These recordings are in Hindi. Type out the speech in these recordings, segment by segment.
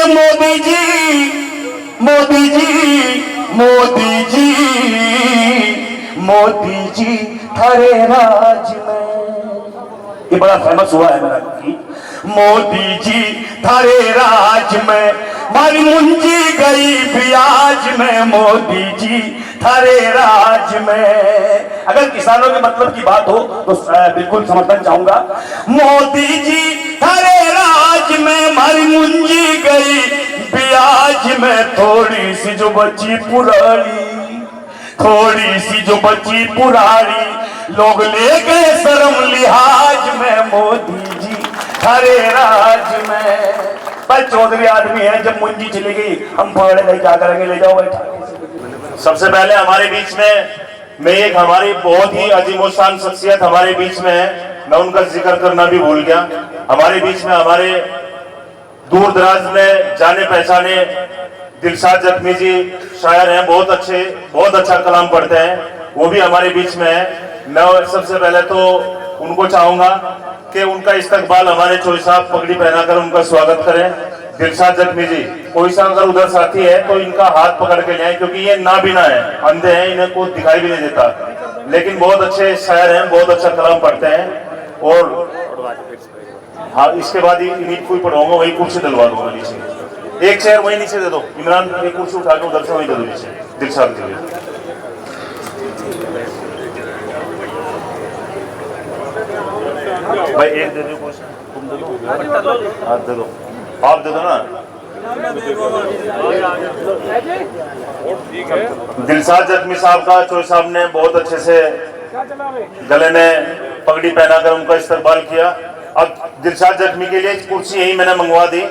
मोदी जी मोदी जी मोदी जी मोदी जी थारे राज में, ये बड़ा फेमस हुआ है मेरा गीत। मोदी जी थारे राज में मारी मुंजी गई ब्याज में, मोदी जी थारे राज में। अगर किसानों के मतलब की बात हो तो बिल्कुल समर्थन चाहूंगा। मोदी जी थारे राज में मारी मुंजी गई ब्याज में, थोड़ी सी जो बची पुरानी, थोड़ी सी जो बची पुरानी लोग ले गए शर्म लिहाज में, मोदी जी थारे राज में। भाई चौधरी आदमी है, जब मुंजी चली गई हम पकड़े नहीं, क्या करेंगे, ले जाओ बैठा। सबसे पहले हमारे बीच में एक हमारी बहुत ही अजीमोशान शख्सियत हमारे बीच में है, मैं उनका जिक्र करना भी भूल गया। हमारे बीच में हमारे दूर दराज में जाने पहचाने दिलशाद जख्मी जी शायर हैं, बहुत अच्छा कलाम पढ़ते हैं, वो भी हमारे बीच में है। मैं सबसे पहले तो उनको चाहूंगा कि उनका इस्तकबाल हमारे चोई साहब पगड़ी पहनाकर उनका स्वागत करें। दिलशाद जख्मी जी, कोई सा अगर उधर साथी है तो इनका हाथ पकड़ के ले आए, क्योंकि ये नाबीना है, अंधे हैं, इन्हें को दिखाई भी नहीं देता, लेकिन बहुत अच्छे शायर हैं, बहुत अच्छा कलाम पढ़ते हैं। और हाँ, इसके बाद इन्हीं को ही पढ़ाऊंगा, वही कुर्सी दिलवा दूंगा नीचे, एक चेयर वही नीचे दे दो, इमरान एक कुर्सी उठा के उधर से वही दे दो नीचे दिलशाद के लिए। भाई एक दे दो, तुम दे दो, आप दे दो, आप दे दो ना। दिलशाद जख्मी साहब का चोई साहब ने बहुत अच्छे से गले में पगड़ी पहनाकर उनका इस्तकबाल किया। अब दिलशाद जख्मी के लिए कुर्सी यही मैंने मंगवा दी।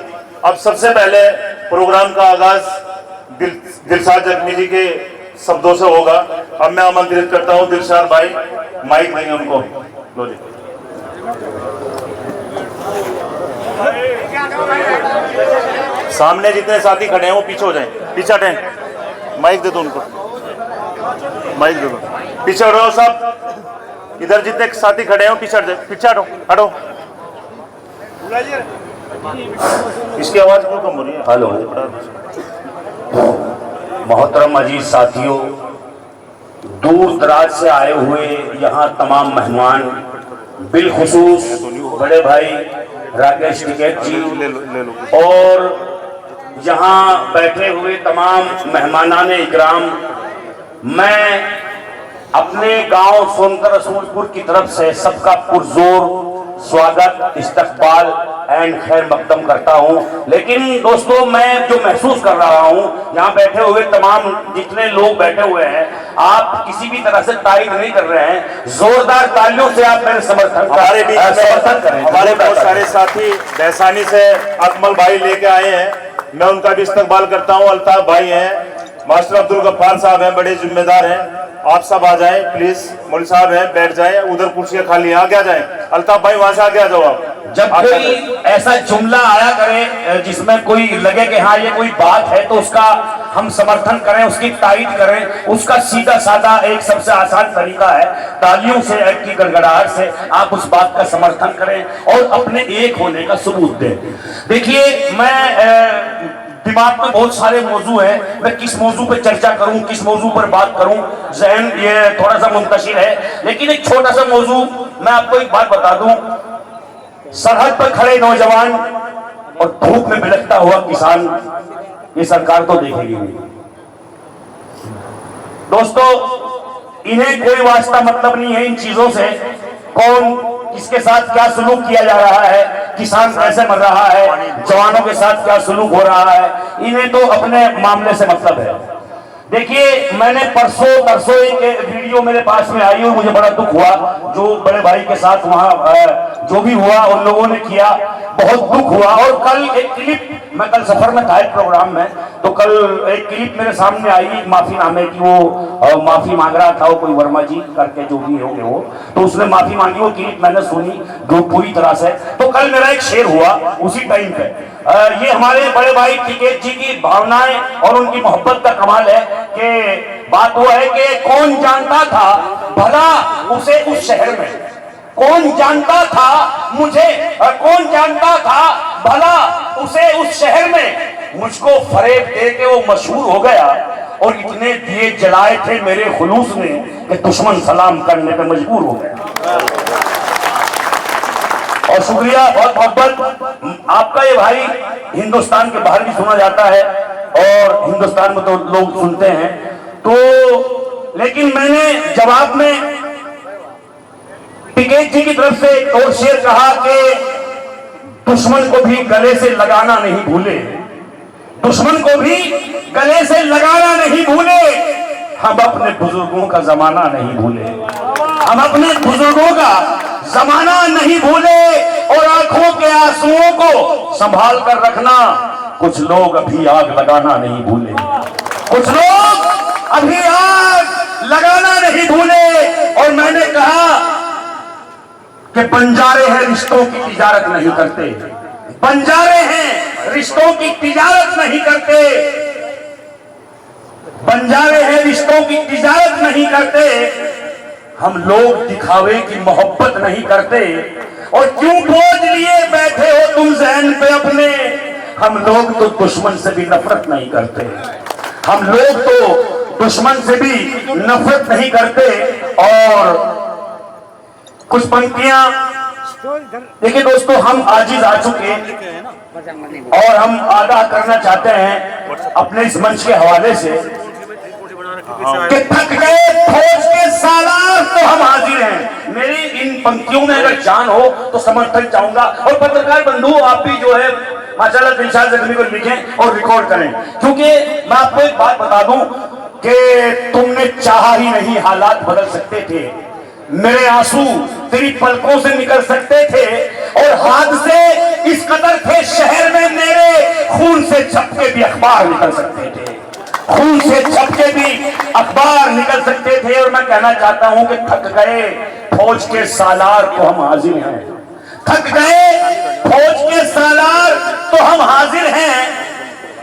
अब सबसे पहले प्रोग्राम का आगाज दिलशाद जख्मी जी के शब्दों से होगा। अब मैं आमंत्रित करता हूं दिलशाद भाई, माइक देंगे उनको, लो जी। सामने जितने साथी खड़े हैं वो पीछे हो जाएं, पीछे हटें, माइक दे दो उनको, माइक दे दो, पीछे हटो सब, इधर जितने साथी खड़े हैं पीछे हटो, हटो। इसकी आवाज क्यों कम हो रही है? हेलो, मोहतरम अजीज साथियों, दूर दराज से आए हुए यहाँ तमाम मेहमान, बिलखुसूस बड़े भाई राकेश टिकैत जी और यहाँ बैठे हुए तमाम मेहमानाने इकराम, मैं अपने गांव सोनकर रसूलपुर की तरफ से सबका पुरजोर स्वागत, इस्तकबाल एंड खैर मकदम करता हूं। लेकिन दोस्तों, मैं जो महसूस कर रहा हूं, यहाँ बैठे हुए तमाम जितने लोग बैठे हुए हैं, आप किसी भी तरह से तारीफ नहीं कर रहे हैं, जोरदार तालियों से आप मेरे समर्थन हमारे बीच समर्थन करें। हमारे बहुत सारे साथी बैसानी से अकमल भाई लेके आए हैं, मैं उनका भी इस्तकबाल करता हूँ। अल्ताफ भाई हैं, मास्टर अब्दुल गफ्फार साहब हैं, बड़े जिम्मेदार हैं, आप सब आ जाएं प्लीज। मौलवी साहब हैं, बैठ जाएं, उधर कुर्सियां खाली, आगे आ जाएं। अल्ताफ भाई वहां से आगे आ जाओ आप। जब कोई ऐसा जुमला आया करे जिसमें कोई लगे कि हाँ ये कोई बात है, तो उसका हम समर्थन करें, उसकी तारीफ करें। उसका सीधा साधा एक सबसे आसान तरीका है, तालियों से, की गड़गड़ाहट से आप उस बात का समर्थन करें और अपने एक होने का सबूत दें। देखिए, मैं दिमाग में बहुत सारे मौजू हैं, मैं किस मौजू पे चर्चा करूं, किस मौजू पर बात करूं, ज़हन ये थोड़ा सा मुंतशिर है। लेकिन एक छोटा सा मौजू मैं आपको एक बात बता दूं, सरहद पर खड़े नौजवान और धूप में बिलखता हुआ किसान, ये सरकार तो देखेगी नहीं। दोस्तों, इन्हें कोई वास्ता मतलब नहीं है इन चीजों से, कौन किसके साथ क्या सुलूक किया जा रहा है, किसान कैसे मर रहा है, जवानों के साथ क्या सुलूक हो रहा है, इन्हें तो अपने मामले से मतलब है। देखिए, मैंने परसों एक वीडियो मेरे पास में आई और मुझे बड़ा दुख हुआ, जो बड़े भाई के साथ वहां जो भी हुआ उन लोगों ने किया, बहुत दुख हुआ। और कल एक क्लिप, मैं कल सफर में था एक प्रोग्राम में, तो कल एक क्लिप मेरे सामने आई माफीनामे की, वो माफी मांग रहा था, वो कोई वर्मा जी करके जो भी होंगे वो, तो उसने माफी मांगी, वो क्लिप मैंने सुनी जो पूरी तरह से। तो कल मेरा एक शेर हुआ उसी टाइम पे, ये हमारे बड़े भाई टिकैत जी की भावनाएं और उनकी मोहब्बत का कमाल है कि बात वो है कि कौन जानता था भला उसे उस शहर में, कौन जानता था मुझे, कौन जानता था भला उसे उस शहर में, मुझको फरेब दे के वो मशहूर हो गया और इतने दिए जलाए थे मेरे खुलूस ने कि दुश्मन सलाम करने पे मजबूर हो गया। और शुक्रिया, बहुत मोहब्बत आपका ये भाई हिंदुस्तान के बाहर भी सुना जाता है और हिंदुस्तान में तो लोग सुनते हैं। तो लेकिन मैंने जवाब में टिकैत जी की तरफ से एक और शेर कहा कि दुश्मन को भी गले से लगाना नहीं भूले, दुश्मन को भी गले से लगाना नहीं भूले, हम अपने बुजुर्गों का जमाना नहीं भूले, हम अपने बुजुर्गों का जमाना नहीं भूले। और आंखों के आंसुओं को संभाल कर रखना, कुछ लोग अभी आग लगाना नहीं भूले, कुछ लोग अभी आग लगाना नहीं भूले। और मैंने कहा कि बंजारे हैं रिश्तों की तिजारत नहीं करते, बंजारे हैं रिश्तों की तिजारत नहीं करते, बंजारे हैं रिश्तों की तिजारत नहीं करते। हम लोग दिखावे की मोहब्बत नहीं करते। और क्यों बोझ लिए बैठे हो तुम ज़हन पे अपने, हम लोग तो दुश्मन से भी नफरत नहीं करते, हम लोग तो दुश्मन से भी नफरत नहीं करते। और कुछ पंक्तियां देखिए दोस्तों, हम आजिज आ चुके और हम आगाह करना चाहते हैं अपने इस मंच के हवाले से कि थक गए फौज के सालार तो हम हाजिर हैं। मेरी इन पंक्तियों में अगर जान हो तो समर्थन चाहूंगा। और पत्रकार बंधु आप भी जो है माशाल्लाह दिलशाद जख्मी को लिखें और रिकॉर्ड करें, क्योंकि मैं आपको एक बात बता दूं कि तुमने चाहा ही नहीं हालात बदल सकते थे, मेरे आंसू तेरी पलकों से निकल सकते थे और हादसे इस कदर थे शहर में मेरे, खून से छपके भी अखबार निकल सकते थे, खून से छपके भी अखबार निकल सकते थे। और मैं कहना चाहता हूं कि थक गए फौज के सालार तो हम हाजिर हैं, थक गए फौज के सालार तो हम हाजिर हैं,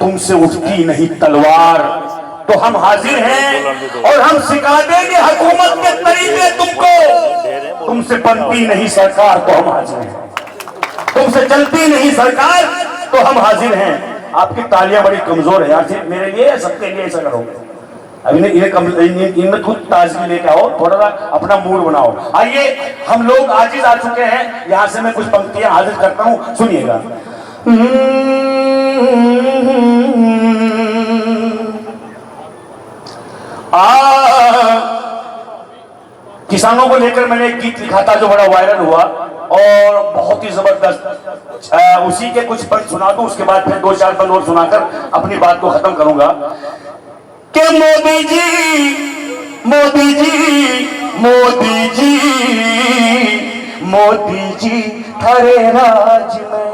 तुमसे उठती नहीं तलवार तो हम हाजिर हैं। और हम सिखा देंगे हुकूमत के तरीके तुमको, तुमसे बनती नहीं सरकार तो हम हाजिर हैं, तुमसे चलती नहीं सरकार तो हम हाजिर हैं। आपकी तालियां बड़ी कमजोर है यार, सिर्फ मेरे लिए या सबके लिए ऐसा करोगे? अभी इनमें खुद ताजगी लेके आओ, थोड़ा सा अपना मूड बनाओ। आइए, हम लोग आजिज आ चुके हैं, यहां से मैं कुछ पंक्तियां हाजिर करता हूं, सुनिएगा। किसानों को लेकर मैंने एक गीत लिखा था जो बड़ा वायरल हुआ और बहुत ही जबरदस्त, उसी के कुछ पद सुना दूं, उसके बाद फिर 2-4 पद और सुनाकर अपनी बात को खत्म करूंगा। कि मोदी जी, मोदी जी, मोदी जी, मोदी जी थारे राज में,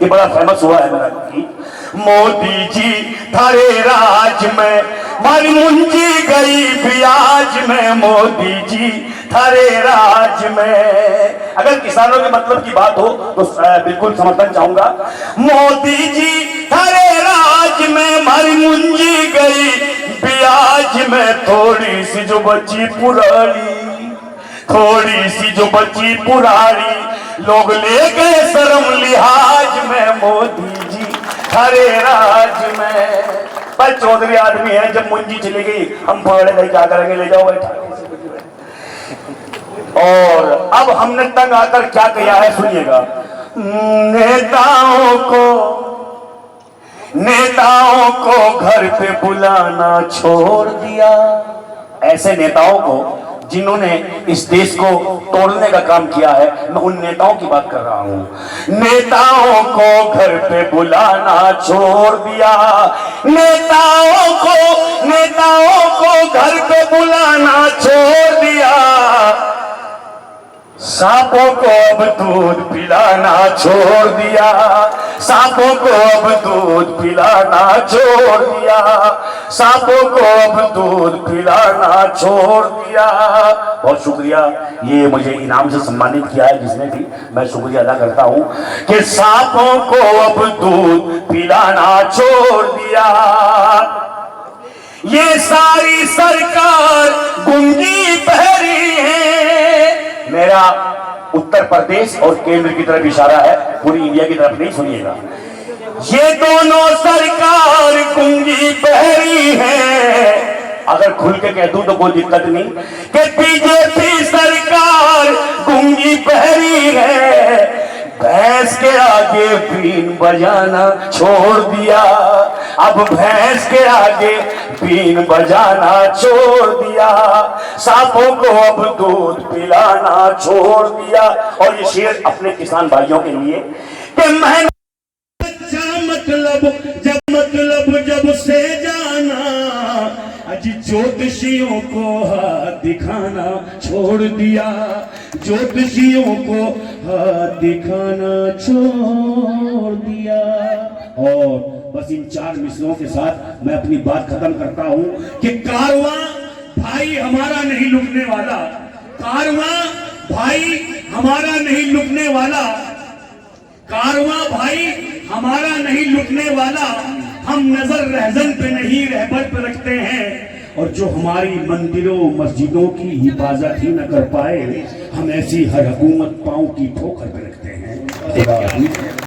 ये बड़ा फेमस हुआ है मेरा गीत। मोदी जी थारे राज में मारी मुंजी गई ब्याज में, मोदी जी थारे राज में। अगर किसानों के मतलब की बात हो तो बिल्कुल समर्थन चाहूंगा। मोदी जी थारे राज में मारी मुंजी गई ब्याज में, थोड़ी सी जो बची पुरानी, थोड़ी सी जो बची पुरानी, लोग ले गए शर्म लिहाज में, मोदी जी थारे राज में। पर चौधरी आदमी है, जब मुंजी चली गई हम पकड़े गए, क्या करेंगे, ले जाओ बैठा। और अब हमने तंग आकर क्या किया है सुनिएगा। नेताओं को घर पे बुलाना छोड़ दिया, ऐसे नेताओं को जिन्होंने इस देश को तोड़ने का काम किया है, मैं उन नेताओं की बात कर रहा हूं। नेताओं को घर पे बुलाना छोड़ दिया, नेताओं को घर पे बुलाना छोड़ दिया, सांपों को अब दूध पिलाना छोड़ दिया, सांपों को अब दूध पिलाना छोड़ दिया, सांपों को अब दूध पिलाना छोड़ दिया। बहुत शुक्रिया, ये मुझे इनाम से सम्मानित किया है जिसने भी, मैं शुक्रिया अदा करता हूं कि सांपों को अब दूध पिलाना छोड़ दिया। ये सारी सरकार गुंगी बहरी है, मेरा उत्तर प्रदेश और केंद्र की तरफ इशारा है, पूरी इंडिया की तरफ नहीं, सुनिएगा। ये दोनों सरकार गुंगी बहरी है। अगर खुल के कह दूं तो कोई दिक्कत नहीं कि बीजेपी सरकार गुंगी बहरी है। भैंस के आगे बीन बजाना छोड़ दिया, अब भैंस के आगे बीन बजाना छोड़ दिया, सांपों को अब दूध पिलाना छोड़ दिया। और ये शेर अपने किसान भाइयों के लिए कि मैं मतलब जब से जाना, आज ज्योतिषियों को हाथ दिखाना छोड़ दिया, ज्योतिषियों को हाथ दिखाना छोड़ दिया। और बस इन 4 मिसरों के साथ मैं अपनी बात खत्म करता हूं कि कारवां भाई हमारा नहीं लुटने वाला, कारवां भाई हमारा नहीं लुटने वाला, कारवां भाई हमारा नहीं लुटने वाला। हम नजर रहजन पे नहीं रहबर पे रखते हैं, और जो हमारी मंदिरों मस्जिदों की हिफाजत ही न कर पाए, हम ऐसी हर हुकूमत पांव की ठोकर पे रखते हैं।